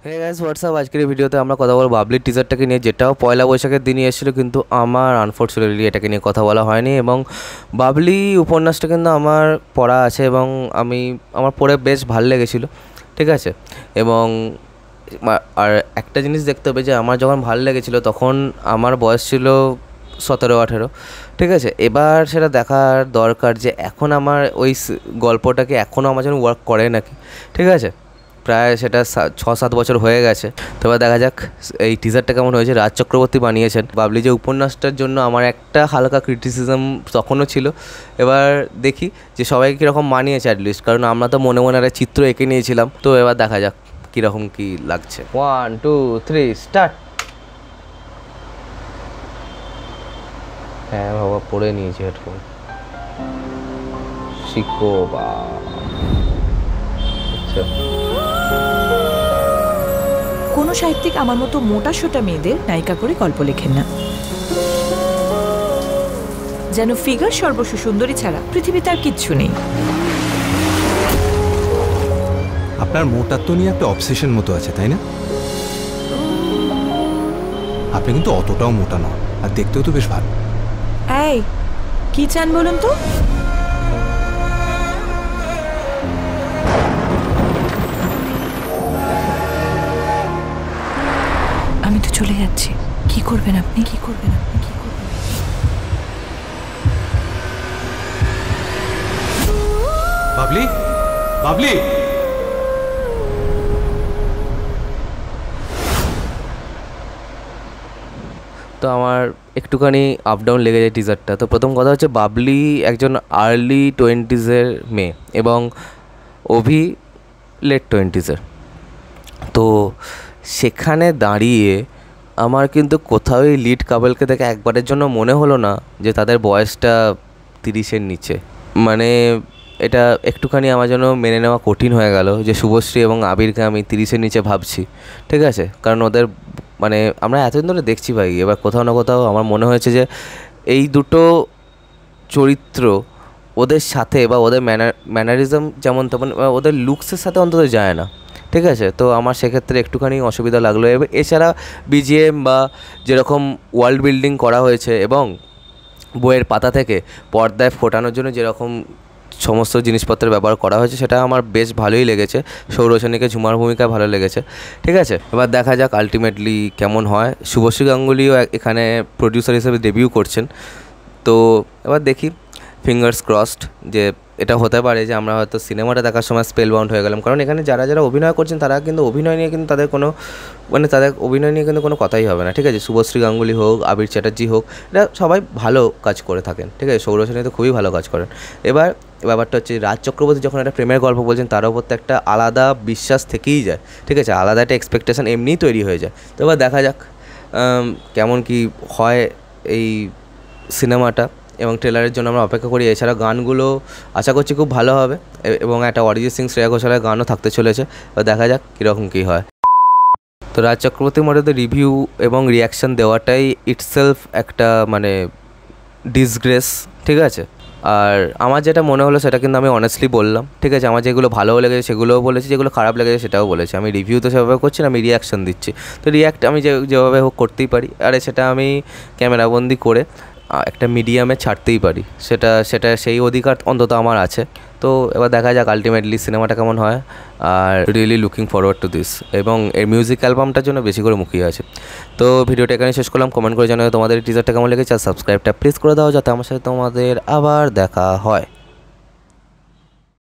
Hey guys WhatsApp, আজকের এই ভিডিওতে আমরা কথা বলবো বাবলির টিজারটাকে নিয়ে, যেটাও পয়লা বৈশাখের দিনই এসেছিলো, কিন্তু আমার আনফর্চুনেটলি এটাকে নিয়ে কথা বলা হয়নি। এবং বাবলি উপন্যাসটা কিন্তু আমার পড়া আছে এবং আমার পড়ে বেশ ভালো লেগেছিলো, ঠিক আছে। এবং আর একটা জিনিস দেখতে হবে যে আমার যখন ভালো লেগেছিলো তখন আমার বয়স ছিল 17-18, ঠিক আছে। এবার সেটা দেখার দরকার যে এখন আমার ওই গল্পটাকে এখনও আমার জন্য ওয়ার্ক করে নাকি, ঠিক আছে। প্রায় সেটা 6-7 বছর হয়ে গেছে। তো এবার দেখা যাক এই টিজারটা কেমন হয়েছে। রাজ চক্রবর্তী বানিয়েছেন। বাবলি যে উপন্যাসটার জন্য আমার একটা হালকা ক্রিটিসিজম তখনও ছিল। এবার দেখি যে সবাই কীরকম মানিয়েছে অ্যাটলিস্ট, কারণ আমরা তো মনে মনে একটা চিত্র এঁকে নিয়েছিলাম। তো এবার দেখা যাক কীরকম কী লাগছে। 1 2 3 স্টার্ট। হ্যাঁ বাবা, পরে নিয়েছি হেডফোন। শিখো বা আচ্ছা। কোনো সাহিত্যিক আমার মতো মোটা সোটা মেয়েদের নায়িকা করে গল্প লেখেন না, যেন ফিগার সর্বস্ব সুন্দরী ছাড়া পৃথিবীতে আর কিচ্ছু নেই। আপনার মোটাত্ব নিয়ে একটা অবসেশন মতো আছে, তাই না? আপনি কিন্তু অতটাও মোটা নন, আর দেখতেও তো বেশ ভালো। এই কি চান বলুন তো? আমি তো চলে যাচ্ছি। কি করবেন আপনি? কি করবেন আপনি? কি করবেন? বাবলি, বাবলি। তো আমার একটুখানি আপ ডাউন লেগে যায় টিজারটা। তো প্রথম কথা হচ্ছে, বাবলি একজন আর্লি 20s মেয়ে এবং অভি লেট 20s। তো সেখানে দাঁড়িয়ে আমার কিন্তু কোথাও এই লিড কাপলকে দেখে একবারের জন্য মনে হলো না যে তাদের বয়সটা 30-এর নিচে। মানে এটা একটুখানি আমার জন্য মেনে নেওয়া কঠিন হয়ে গেল যে শুভশ্রী এবং আবিরকে আমি 30-এর নিচে ভাবছি, ঠিক আছে। কারণ ওদের মানে আমরা এতদিন ধরে দেখছি ভাই, এবার কোথাও না কোথাও আমার মনে হয়েছে যে এই দুটো চরিত্র ওদের সাথে বা ওদের ম্যানারিজম যেমন তেমন ওদের লুকসের সাথে অন্তত যায় না, ঠিক আছে। তো আমার সেক্ষেত্রে একটুখানি অসুবিধা লাগলো। এছাড়া বিজিএম বা যেরকম ওয়ার্ল্ড বিল্ডিং করা হয়েছে এবং বইয়ের পাতা থেকে পর্দায় ফোটানোর জন্য যেরকম সমস্ত জিনিসপত্রের ব্যবহার করা হয়েছে সেটা আমার বেশ ভালোই লেগেছে। সৌরসেনীকে ঝুমার ভূমিকায় ভালো লেগেছে, ঠিক আছে। এবার দেখা যাক আলটিমেটলি কেমন হয়। শুভশ্রী গাঙ্গুলিও এখানে প্রডিউসার হিসেবে ডেবিউ করছেন। তো এবার দেখি, ফিঙ্গার্স ক্রসড যে এটা হতে পারে যে আমরা হয়তো সিনেমাটা দেখার সময় স্পেল বাউন্ড হয়ে গেলাম। কারণ এখানে যারা যারা অভিনয় করছেন তারা কিন্তু অভিনয় নিয়ে কিন্তু তাদের অভিনয় নিয়ে কিন্তু কোনো কথাই হবে না, ঠিক আছে। শুভশ্রী গাঙ্গুলি হোক, আবির চ্যাটার্জি হোক, এরা সবাই ভালো কাজ করে থাকেন, ঠিক আছে। সৌরসেনী তো খুবই ভালো কাজ করেন। এবার ব্যাপারটা হচ্ছে, রাজ চক্রবর্তী যখন একটা প্রেমের গল্প বলছেন তার ওপর তো একটা আলাদা বিশ্বাস থেকেই যায়, ঠিক আছে। আলাদা একটা এক্সপেকটেশন এমনিই তৈরি হয়ে যায়। তো এবার দেখা যাক কেমন কি হয় এই সিনেমাটা, এবং ট্রেলারের জন্য আমরা অপেক্ষা করি। এছাড়া গানগুলো আশা করছি খুব ভালো হবে এবং একটা অরিজিৎ সিং, শ্রেয়া ঘোষালের গানও থাকতে চলেছে। এবার দেখা যাক কীরকম কী হয়। তো রাজ চক্রবর্তীর মধ্যে তো রিভিউ এবং রিয়াকশান দেওয়াটাই ইটসেলফ একটা মানে ডিসগ্রেস, ঠিক আছে। আর আমার যেটা মনে হলো সেটা কিন্তু আমি অনেস্টলি বললাম, ঠিক আছে। আমার যেগুলো ভালো লেগেছে সেগুলোও বলেছি, যেগুলো খারাপ লেগেছে সেটাও বলেছি। আমি রিভিউ তো সেভাবে করছি না, আমি রিয়াকশান দিচ্ছি। তো রিয়াক্ট আমি যেভাবে হোক করতেই পারি, আরে সেটা আমি ক্যামেরাবন্দি করে একটা মিডিয়ামে ছাড়তেই পারি। সেটা সেই অধিকার অন্তত আমার আছে। তো এবার দেখা যাক আলটিমেটলি সিনেমাটা কেমন হয়। Are really looking forward to this, এবং এর মিউজিক অ্যালবামটার জন্য বেশি করে মুখিয়ে আছে। তো ভিডিওটা এখানে শেষ করলাম। কমেন্ট করে জানাও তোমাদের টিজারটা কেমন লেগেছে, আর সাবস্ক্রাইবটা প্লিজ করে দাও যাতে আমার সাথে তোমাদের আবার দেখা হয়।